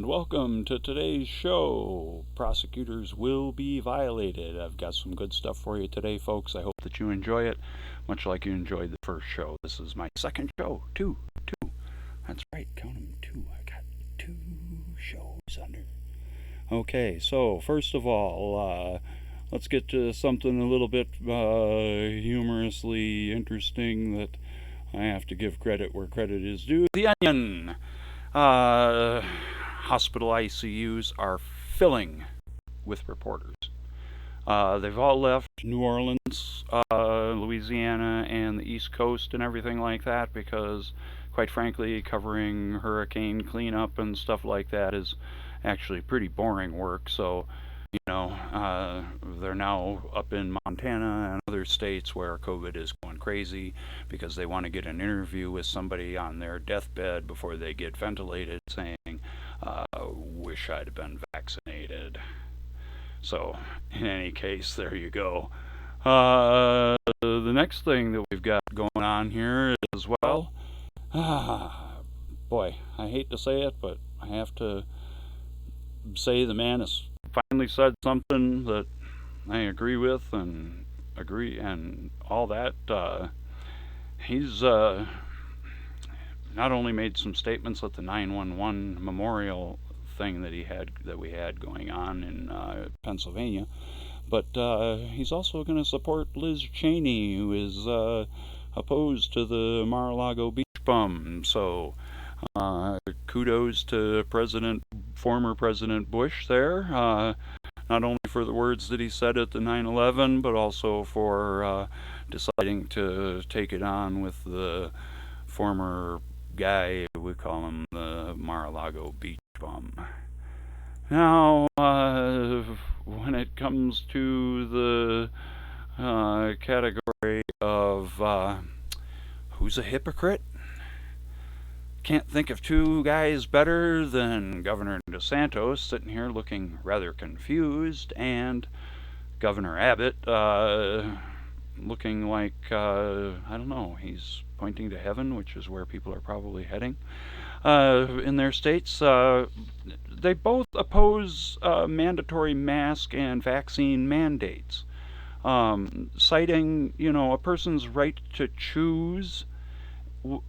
and welcome to today's show. Prosecutors will be violated. I've got some good stuff for you today, folks. I hope that you enjoy it, much like you enjoyed the first show. This is my second show. Two. That's right, count them, two. I got 2 shows under. Okay, so first of all, let's get to something a little bit humorously interesting that I have to give credit where credit is due. The Onion. Hospital ICUs are filling with reporters. They've all left New Orleans, Louisiana, and the East Coast and everything like that because, quite frankly, covering hurricane cleanup and stuff like that is actually pretty boring work. So, they're now up in Montana and other states where COVID is going crazy because they want to get an interview with somebody on their deathbed before they get ventilated saying, wish I'd have been vaccinated. So, in any case, there you go. The next thing that we've got going on here is, well, boy, I hate to say it, but I have to say the man has finally said something that I agree with and all that. He's not only made some statements at the 911 memorial thing that we had going on in Pennsylvania, but he's also going to support Liz Cheney, who is opposed to the Mar-a-Lago beach bum. So kudos to former President Bush there, not only for the words that he said at the 9/11, but also for deciding to take it on with the former guy, we call him the Mar-a-Lago beach bum. Now, when it comes to the category of who's a hypocrite, can't think of 2 guys better than Governor DeSantis sitting here looking rather confused, and Governor Abbott looking like, I don't know, he's pointing to heaven, which is where people are probably heading in their states. They both oppose mandatory mask and vaccine mandates, citing, a person's right to choose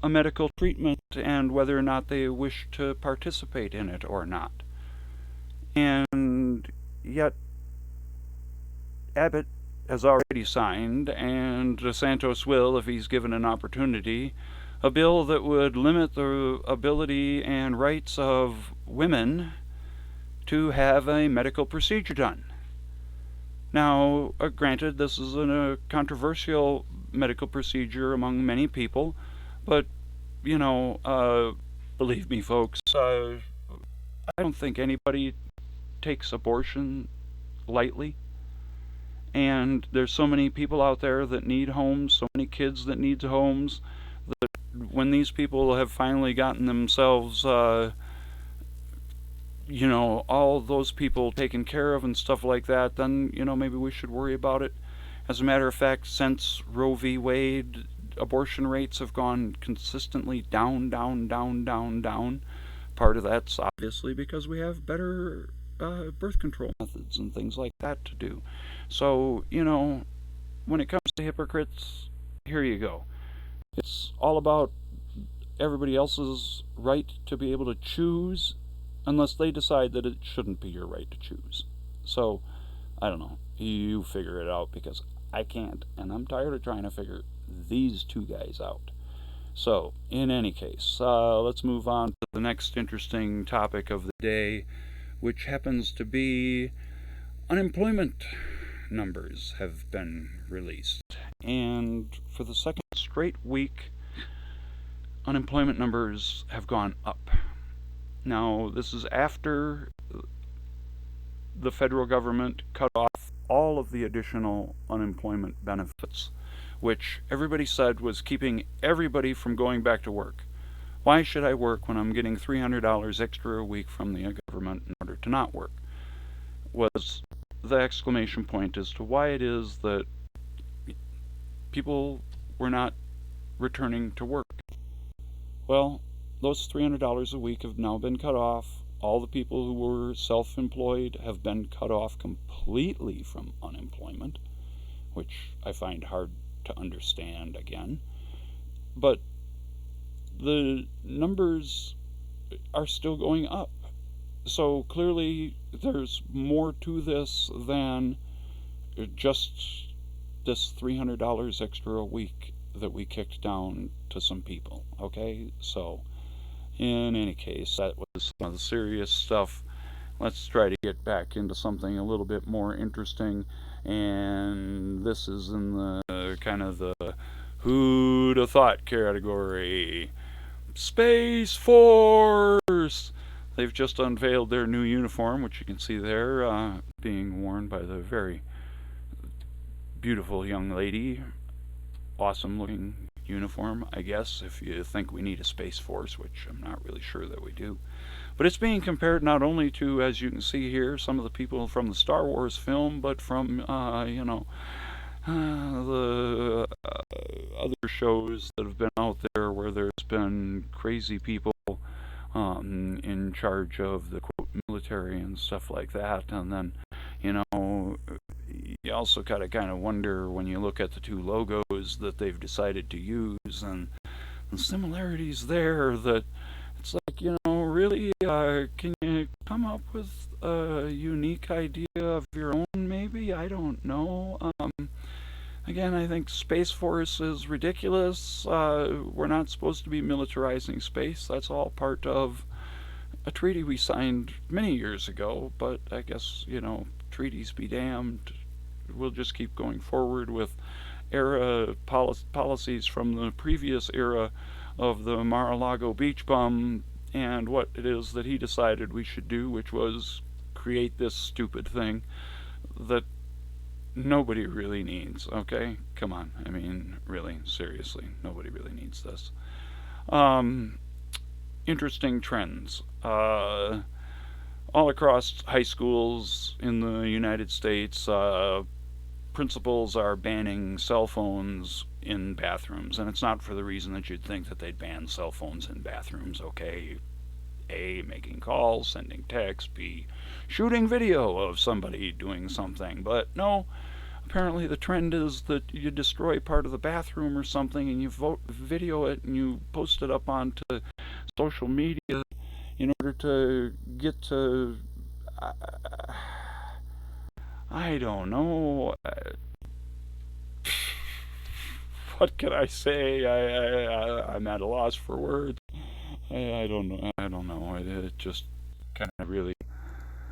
a medical treatment and whether or not they wish to participate in it or not. And yet, Abbott has already signed, and DeSantis will, if he's given an opportunity, a bill that would limit the ability and rights of women to have a medical procedure done. Now, granted, this is a controversial medical procedure among many people, but, believe me, folks, I don't think anybody takes abortion lightly. And there's so many people out there that need homes, so many kids that need homes, that when these people have finally gotten themselves, all those people taken care of and stuff like that, then, maybe we should worry about it. As a matter of fact, since Roe v. Wade, abortion rates have gone consistently down. Part of that's obviously because we have better birth control methods and things like that to do. So, when it comes to hypocrites, here you go. It's all about everybody else's right to be able to choose, unless they decide that it shouldn't be your right to choose. So, I don't know. You figure it out, because I can't, and I'm tired of trying to figure these 2 guys out. So, in any case, let's move on to the next interesting topic of the day, which happens to be unemployment numbers have been released. And for the second straight week, unemployment numbers have gone up. Now, this is after the federal government cut off all of the additional unemployment benefits, which everybody said was keeping everybody from going back to work. Why should I work when I'm getting $300 extra a week from the government in order to not work? Was the exclamation point as to why it is that people were not returning to work. Well, those $300 a week have now been cut off. all the people who were self-employed have been cut off completely from unemployment, which I find hard to understand again. But the numbers are still going up. So clearly there's more to this than just this $300 extra a week that we kicked down to some people, okay? So, in any case, that was some of the serious stuff. Let's try to get back into something a little bit more interesting, and this is in the kind of the who'd have thought category. Space Force! They've just unveiled their new uniform, which you can see there, being worn by the very beautiful young lady. Awesome looking uniform, I guess, if you think we need a Space Force, which I'm not really sure that we do. But it's being compared not only to, as you can see here, some of the people from the Star Wars film, but from, the other shows that have been out there where there's been crazy people in charge of the quote military and stuff like that. And then, you also gotta kind of wonder when you look at the two logos that they've decided to use and the similarities there, that it's like, really, can you come up with a unique idea of your own, maybe? I don't know. Again, I think Space Force is ridiculous. We're not supposed to be militarizing space. That's all part of a treaty we signed many years ago, but I guess, treaties be damned. We'll just keep going forward with policies from the previous era of the Mar-a-Lago beach bum and what it is that he decided we should do, which was create this stupid thing that nobody really needs, okay? Come on. I mean, really, seriously, nobody really needs this. Interesting trends. All across high schools in the United States, principals are banning cell phones in bathrooms, and it's not for the reason that you'd think that they'd ban cell phones in bathrooms, okay? A, making calls, sending texts, B, shooting video of somebody doing something. But no, apparently the trend is that you destroy part of the bathroom or something and you video it and you post it up onto social media in order to get to, I don't know, what can I say? I'm at a loss for words. I don't know. It just kind of really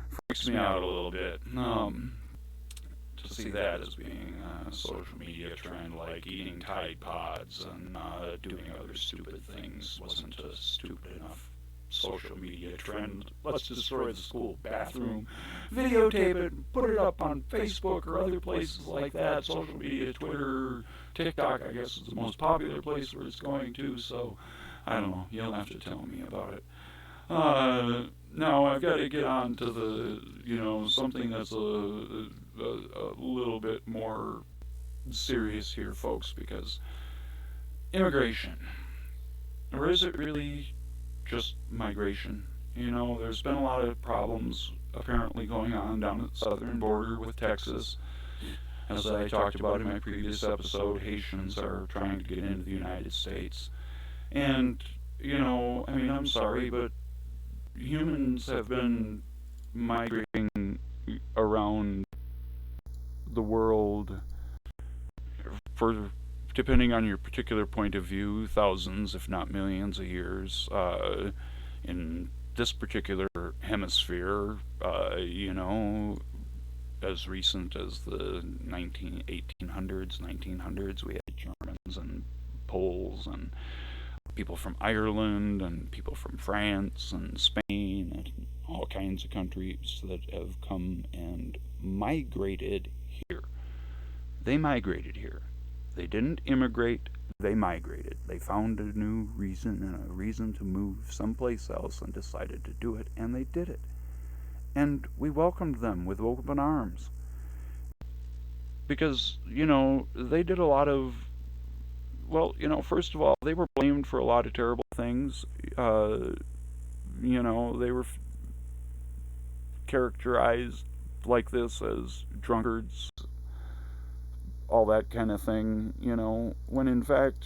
freaks me out a little bit. To see that as being a social media trend, like eating Tide Pods and doing other stupid things, wasn't a stupid enough social media trend. Let's destroy the school bathroom, videotape it, put it up on Facebook or other places like that. Social media, Twitter, TikTok, I guess is the most popular place where it's going to, so I don't know. You'll have to tell me about it. Now I've got to get on to the, something that's a little bit more serious here, folks, because immigration. Or is it really just migration? There's been a lot of problems apparently going on down at the southern border with Texas. As I talked about in my previous episode, Haitians are trying to get into the United States. And, I'm sorry, but humans have been migrating around the world for, depending on your particular point of view, thousands, if not millions of years. In this particular hemisphere, as recent as the 1800s, 1900s, we had Germans and Poles and people from Ireland and people from France and Spain and all kinds of countries that have come and migrated here. They migrated here. They didn't immigrate, they migrated. They found a new reason and a reason to move someplace else and decided to do it, and they did it. And we welcomed them with open arms. Because, they did a lot of, first of all, they were blamed for a lot of terrible things. They were characterized like this as drunkards, all that kind of thing, when in fact,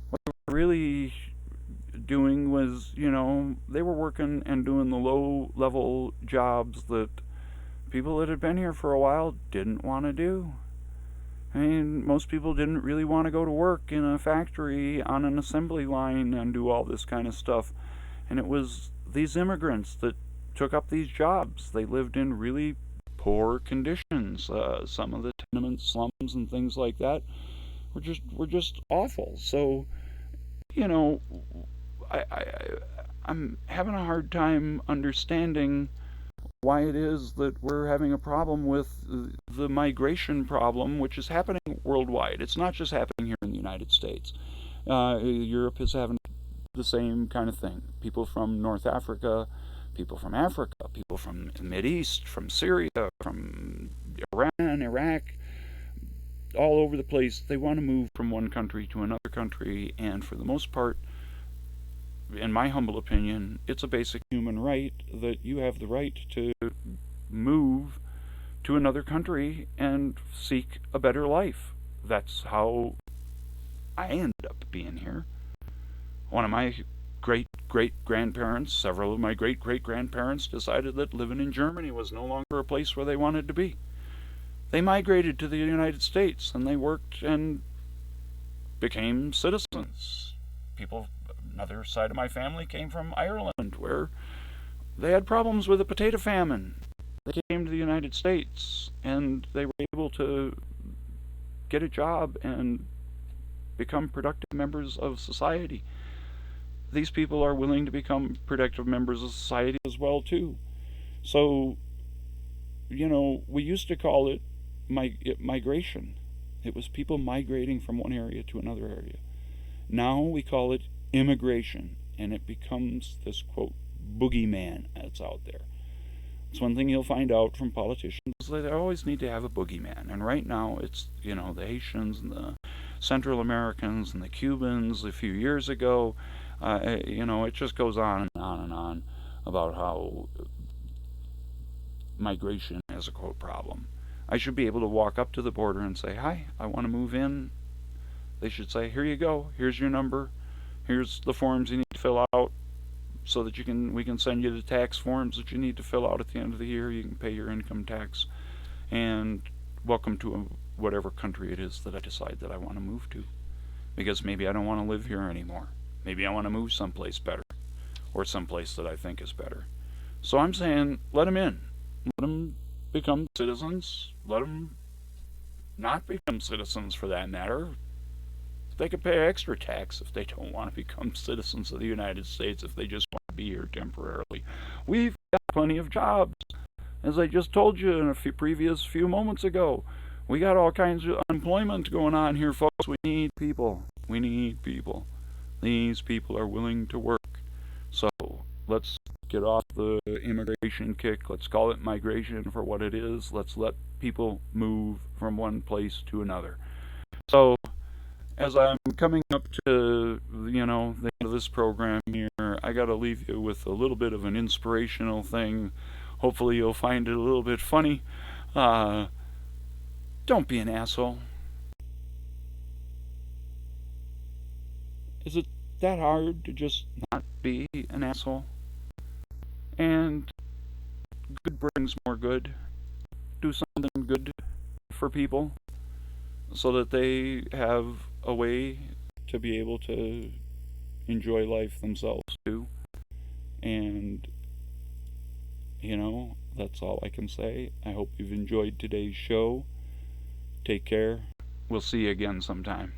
what they were really doing was, they were working and doing the low level jobs that people that had been here for a while didn't want to do. I mean, most people didn't really want to go to work in a factory on an assembly line and do all this kind of stuff. And it was these immigrants that took up these jobs. They lived in really poor conditions. Some of the tenement slums and things like that were just awful. So, I'm having a hard time understanding why it is that we're having a problem with the migration problem, which is happening worldwide. It's not just happening here in the United States. Europe is having the same kind of thing. People from North Africa, people from Africa, people from the Mideast, from Syria, from Iran, Iraq, all over the place. They want to move from one country to another country, and for the most part, in my humble opinion, it's a basic human right that you have the right to move to another country and seek a better life. That's how I ended up being here. One of my great-great-grandparents, several of my great-great-grandparents decided that living in Germany was no longer a place where they wanted to be. They migrated to the United States and they worked and became citizens. Another side of my family came from Ireland, where they had problems with a potato famine. They came to the United States and they were able to get a job and become productive members of society. These people are willing to become productive members of society as well too. So, we used to call it migration. It was people migrating from one area to another area. Now we call it immigration, and it becomes this, quote, boogeyman that's out there. It's one thing you'll find out from politicians is that they always need to have a boogeyman, and right now it's, the Haitians and the Central Americans and the Cubans a few years ago. It just goes on and on and on about how migration is a, quote, problem. I should be able to walk up to the border and say, hi, I want to move in. They should say, here you go, here's your number, here's the forms you need to fill out so that we can send you the tax forms that you need to fill out at the end of the year. You can pay your income tax, and welcome to whatever country it is that I decide that I want to move to. Because maybe I don't want to live here anymore. Maybe I want to move someplace better, or someplace that I think is better. So I'm saying, let them in. Let them become citizens. Let them not become citizens, for that matter. They could pay extra tax if they don't want to become citizens of the United States, if they just want to be here temporarily. We've got plenty of jobs. As I just told you in a previous few moments ago, we got all kinds of unemployment going on here, folks. We need people. We need people. These people are willing to work. So let's get off the immigration kick. Let's call it migration for what it is. Let's let people move from one place to another. So as I'm coming up to, the end of this program here, I got to leave you with a little bit of an inspirational thing. Hopefully you'll find it a little bit funny. Don't be an asshole. Is it that hard to just not be an asshole? And good brings more good. Do something good for people so that they have a way to be able to enjoy life themselves too. And that's all I can say. I hope you've enjoyed today's show. Take care. We'll see you again sometime.